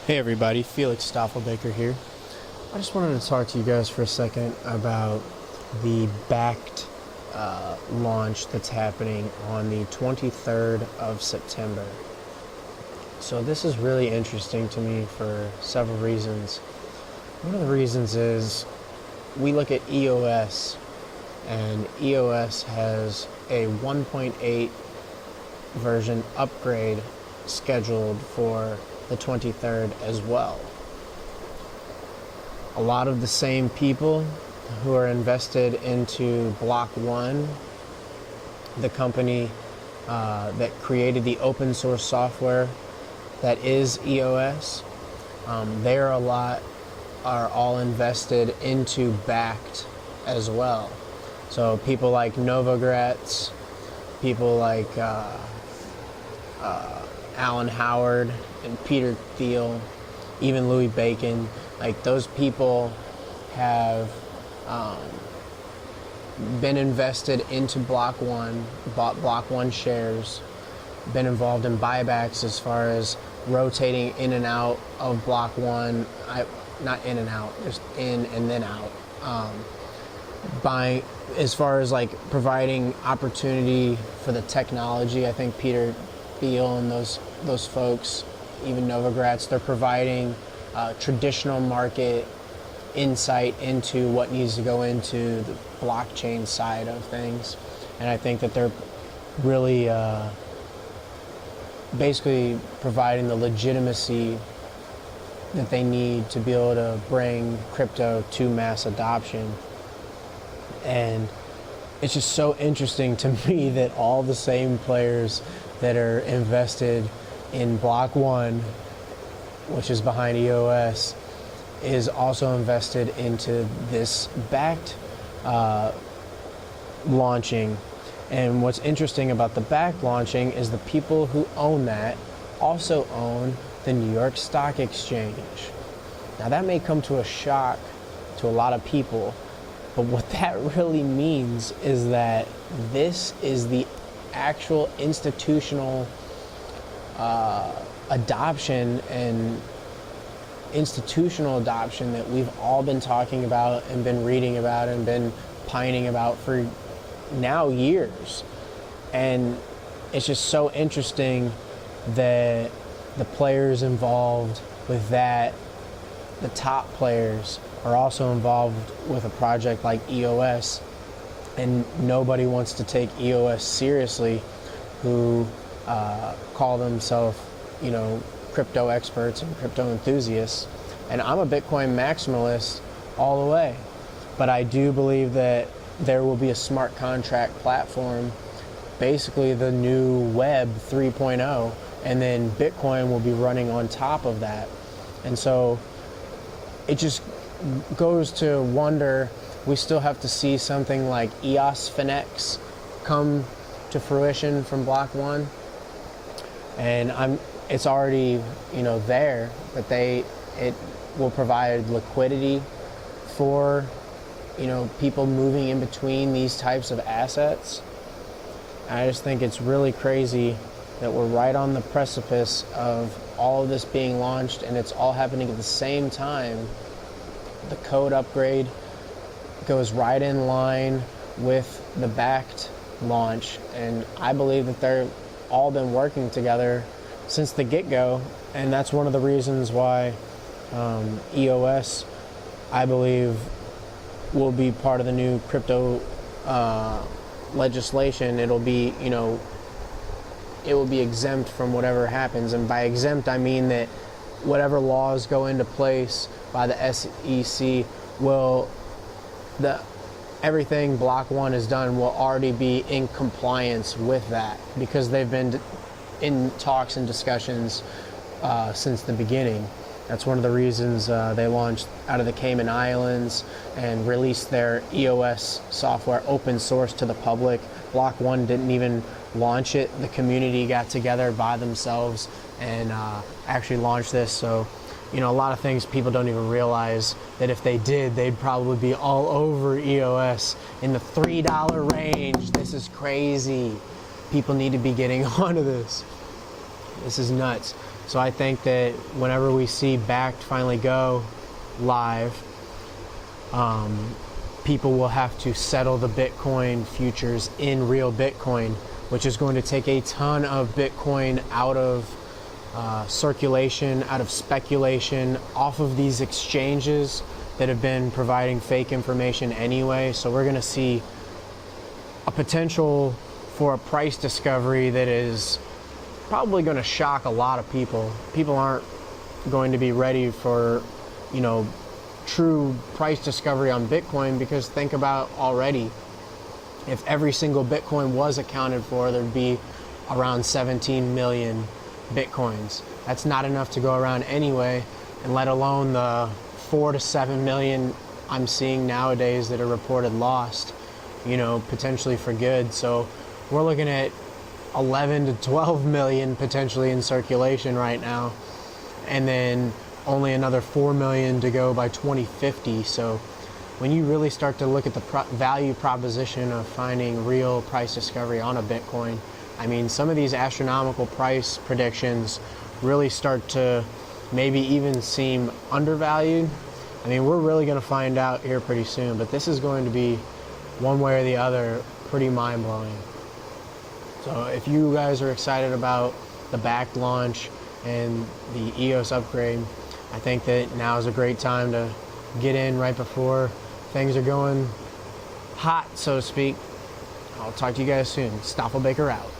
Hey everybody, Felix Stoffelbaker here. I just wanted to talk to you guys for a second about the Bakkt launch that's happening on the 23rd of September. So this is really interesting to me for several reasons. One of the reasons is we look at EOS, and EOS has a 1.8 version upgrade scheduled for the 23rd as well. A lot of the same people who are invested into Block One, the company that created the open source software that is EOS, they are all invested into Bakkt as well. So people like Novogratz, people like Alan Howard and Peter Thiel, even Louis Bacon, like those people have been invested into Block One, bought Block One shares, been involved in buybacks as far as rotating in and out of Block One, not in and out, just in and then out. Buying, as far as like providing opportunity for the technology, I think Peter Thiel and those folks, even Novogratz, they're providing traditional market insight into what needs to go into the blockchain side of things. And I think that they're really basically providing the legitimacy that they need to be able to bring crypto to mass adoption. And it's just so interesting to me that all the same players that are invested in Block One, which is behind EOS, is also invested into this Bakkt launching. And what's interesting about the Bakkt launching is the people who own that also own the New York Stock Exchange. Now that may come to a shock to a lot of people, but what that really means is that this is the actual institutional adoption and institutional adoption that we've all been talking about and been reading about and been pining about for now years. And it's just so interesting that the players involved with that, the top players, are also involved with a project like EOS, and nobody wants to take EOS seriously, who call themselves, crypto experts and crypto enthusiasts. And I'm a Bitcoin maximalist all the way, but I do believe that there will be a smart contract platform, basically the new Web 3.0, and then Bitcoin will be running on top of that. And so it just goes to wonder, we still have to see something like EOS Finex come to fruition from Block One. And it's already, there, that it will provide liquidity for, people moving in between these types of assets. I just think it's really crazy that we're right on the precipice of all of this being launched, and it's all happening at the same time. The code upgrade goes right in line with the Bakkt launch, and I believe that they're all been working together since the get-go, and that's one of the reasons why EOS, I believe, will be part of the new crypto legislation. It'll be, it will be exempt from whatever happens, and by exempt I mean that whatever laws go into place by the SEC everything Block One has done will already be in compliance with that, because they've been in talks and discussions since the beginning. That's one of the reasons they launched out of the Cayman Islands and released their EOS software open source to the public. Block One didn't even launch it. The community got together by themselves and actually launched this. So, a lot of things people don't even realize that if they did, they'd probably be all over EOS in the $3 range. This is crazy. People need to be getting onto this. This is nuts. So I think that whenever we see Bakkt finally go live, people will have to settle the Bitcoin futures in real Bitcoin, which is going to take a ton of Bitcoin out of circulation, out of speculation, off of these exchanges that have been providing fake information anyway. So we're going to see a potential for a price discovery that is probably going to shock a lot of people. People aren't going to be ready for, you know, true price discovery on Bitcoin, because think about already, if every single Bitcoin was accounted for, there'd be around 17 million Bitcoins. That's not enough to go around anyway, and let alone the 4 to 7 million I'm seeing nowadays that are reported lost, you know, potentially for good. So we're looking at 11 to 12 million potentially in circulation right now, and then only another 4 million to go by 2050. So when you really start to look at the value proposition of finding real price discovery on a Bitcoin, I mean, some of these astronomical price predictions really start to maybe even seem undervalued. I mean, we're really going to find out here pretty soon, but this is going to be, one way or the other, pretty mind-blowing. So if you guys are excited about the Bakkt launch and the EOS upgrade, I think that now is a great time to get in right before things are going hot, so to speak. I'll talk to you guys soon. Stoffel Baker out.